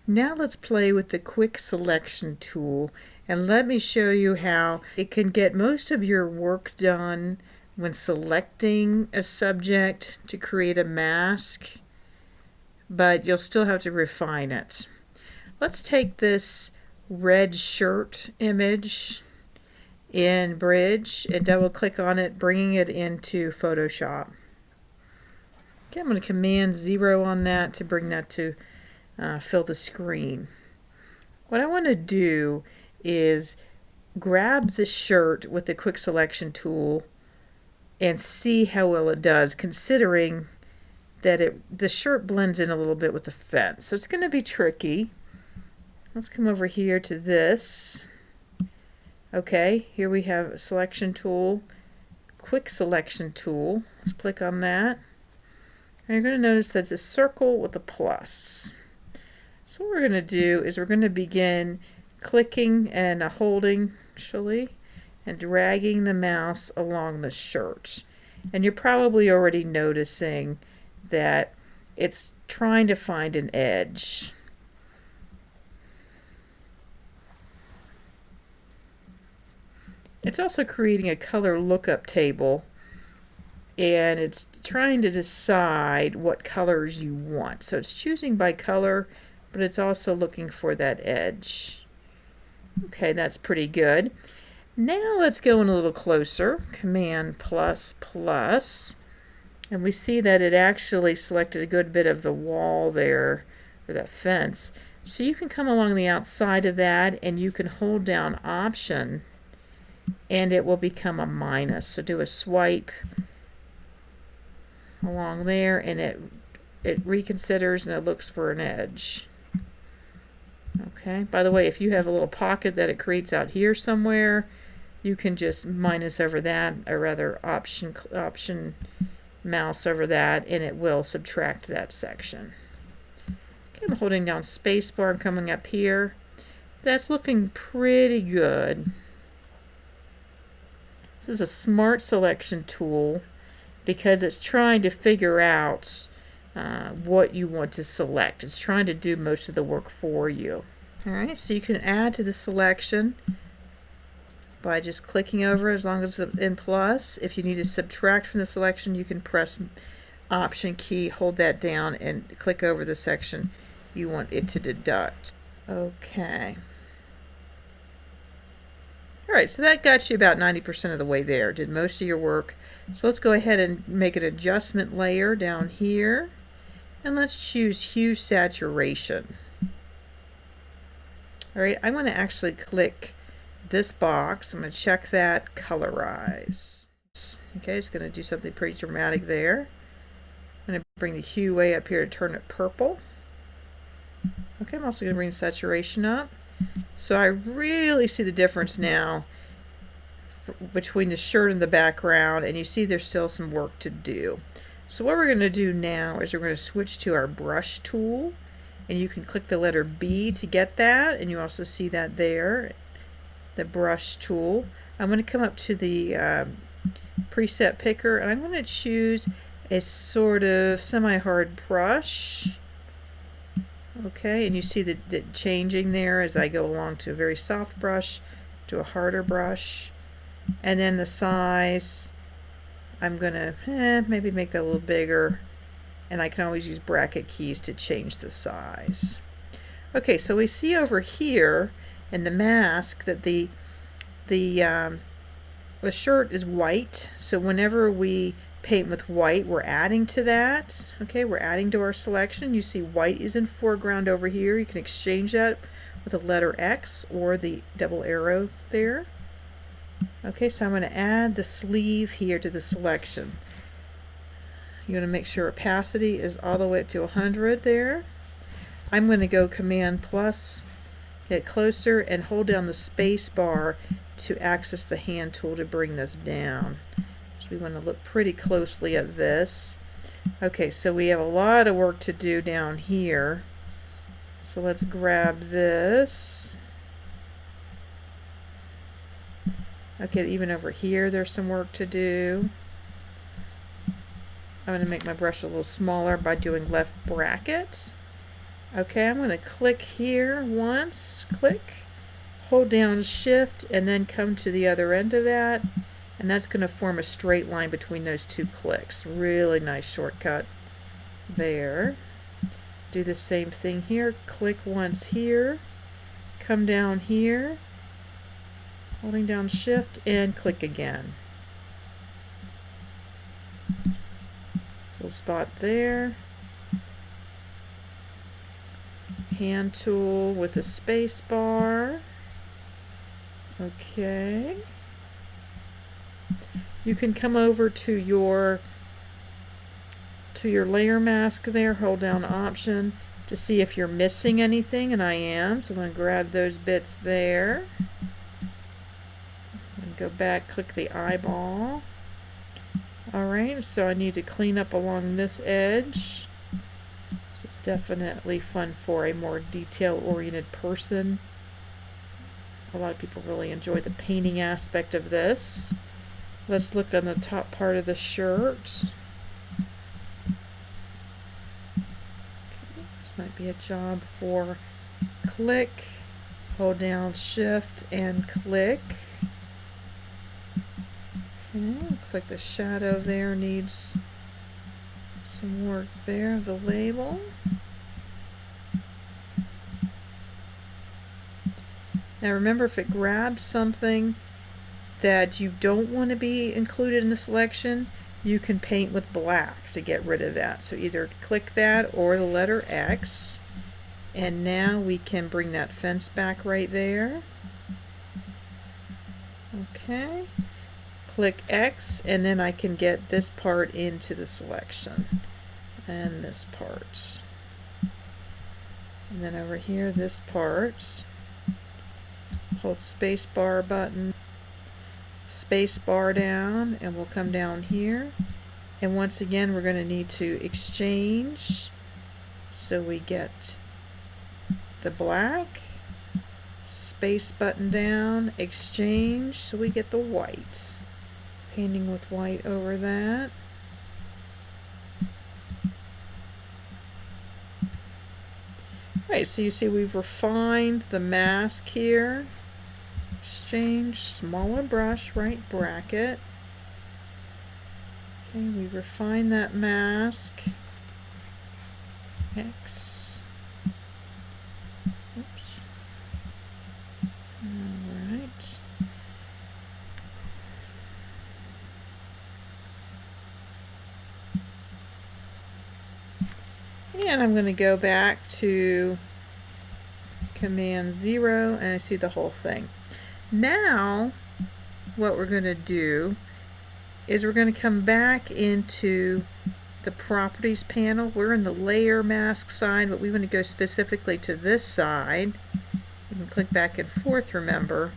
Now let's play with the quick selection tool, and let me show you how it can get most of your work done when selecting a subject to create a mask, but you'll still have to refine it. Let's take this red shirt image in Bridge and double click on it, bringing it into Photoshop. Okay, I'm going to Command 0 on that to bring that to fill the screen. What I want to do is grab the shirt with the quick selection tool and see how well it does, considering that the shirt blends in a little bit with the fence. So it's going to be tricky. Let's come over here to this. Okay, here we have a selection tool, quick selection tool. Let's click on that. And you're going to notice that's a circle with a plus. So what we're going to do is we're going to begin clicking and holding, actually, and dragging the mouse along the shirt. And you're probably already noticing that it's trying to find an edge. It's also creating a color lookup table, and it's trying to decide what colors you want. So it's choosing by color, but it's also looking for that edge. Okay, that's pretty good. Now let's go in a little closer. Command plus plus, and we see that it actually selected a good bit of the wall there, or that fence. So you can come along the outside of that, and you can hold down Option, and it will become a minus. So do a swipe along there, and it reconsiders and it looks for an edge. Okay, by the way, if you have a little pocket that it creates out here somewhere, you can just minus over that, or rather option mouse over that, and it will subtract that section. Okay, I'm holding down spacebar and coming up here. That's looking pretty good. This is a smart selection tool because it's trying to figure out what you want to select. It's trying to do most of the work for you. Alright, so you can add to the selection by just clicking over, as long as it's in plus. If you need to subtract from the selection, you can press Option key, hold that down, and click over the section you want it to deduct. Okay. Alright, so that got you about 90% of the way there. Did most of your work. So let's go ahead and make an adjustment layer down here. And let's choose Hue Saturation. Alright, I'm going to actually click this box. I'm going to check that, Colorize. Okay, it's going to do something pretty dramatic there. I'm going to bring the hue way up here to turn it purple. Okay, I'm also going to bring saturation up. So I really see the difference now between the shirt and the background, and you see there's still some work to do. So what we're going to do now is we're going to switch to our brush tool, and you can click the letter B to get that, and you also see that there, the brush tool. I'm going to come up to the preset picker, and I'm going to choose a sort of semi-hard brush. Okay, and you see the changing there as I go along to a very soft brush to a harder brush. And then the size, I'm going to maybe make that a little bigger. And I can always use bracket keys to change the size. Okay, so we see over here in the mask that the shirt is white. So whenever we paint with white, we're adding to that. Okay, we're adding to our selection. You see white is in foreground over here. You can exchange that with a letter X or the double arrow there. Okay, so I'm going to add the sleeve here to the selection. You're going to make sure opacity is all the way up to 100 there. I'm going to go Command plus, get closer, and hold down the space bar to access the hand tool to bring this down. We want to look pretty closely at this. Okay, so we have a lot of work to do down here. So let's grab this. Okay, even over here there's some work to do. I'm going to make my brush a little smaller by doing left bracket. Okay, I'm going to click here once, click, hold down Shift, and then come to the other end of that, and that's going to form a straight line between those two clicks. Really nice shortcut there. Do the same thing here, click once here, come down here, holding down Shift, and click again. Little spot there. Hand tool with a space bar. Okay. You can come over to your layer mask there, hold down Option to see if you're missing anything, and I am, so I'm going to grab those bits there. And go back, click the eyeball. Alright, so I need to clean up along this edge. This is definitely fun for a more detail-oriented person. A lot of people really enjoy the painting aspect of this. Let's look on the top part of the shirt. This might be a job for click, hold down Shift, and click. Okay, looks like the shadow there needs some work there, the label. Now remember, if it grabs something that you don't want to be included in the selection, you can paint with black to get rid of that. So either click that or the letter X, and now we can bring that fence back right there. Okay. Click X, and then I can get this part into the selection, and this part, and then over here this part. Hold space bar button, space bar down, and we'll come down here, and once again we're going to need to exchange, so we get the black, space button down, exchange, so we get the white. Painting with white over that. Alright, so you see we've refined the mask here. Exchange, smaller brush, right bracket. Okay, we refine that mask. X. Oops. Alright. And I'm going to go back to Command 0, and I see the whole thing. Now what we're going to do is we're going to come back into the Properties panel. We're in the Layer Mask side, but we want to go specifically to this side. You can click back and forth, remember,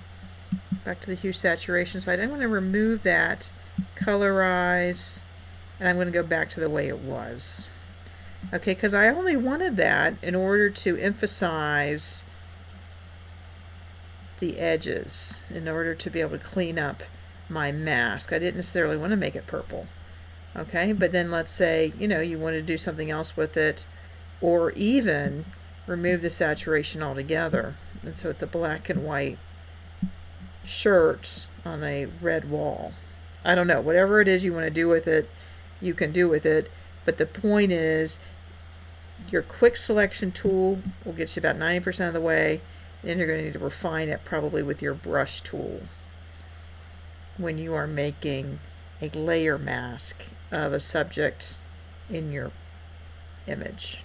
back to the Hue Saturation side. I'm going to remove that, colorize, and I'm going to go back to the way it was. Okay, because I only wanted that in order to emphasize the edges, in order to be able to clean up my mask. I didn't necessarily want to make it purple. Okay, but then let's say, you know, you want to do something else with it, or even remove the saturation altogether. And so it's a black and white shirt on a red wall. I don't know, whatever it is you want to do with it, you can do with it. But the point is, your quick selection tool will get you about 90% of the way. Then you're going to need to refine it probably with your brush tool when you are making a layer mask of a subject in your image.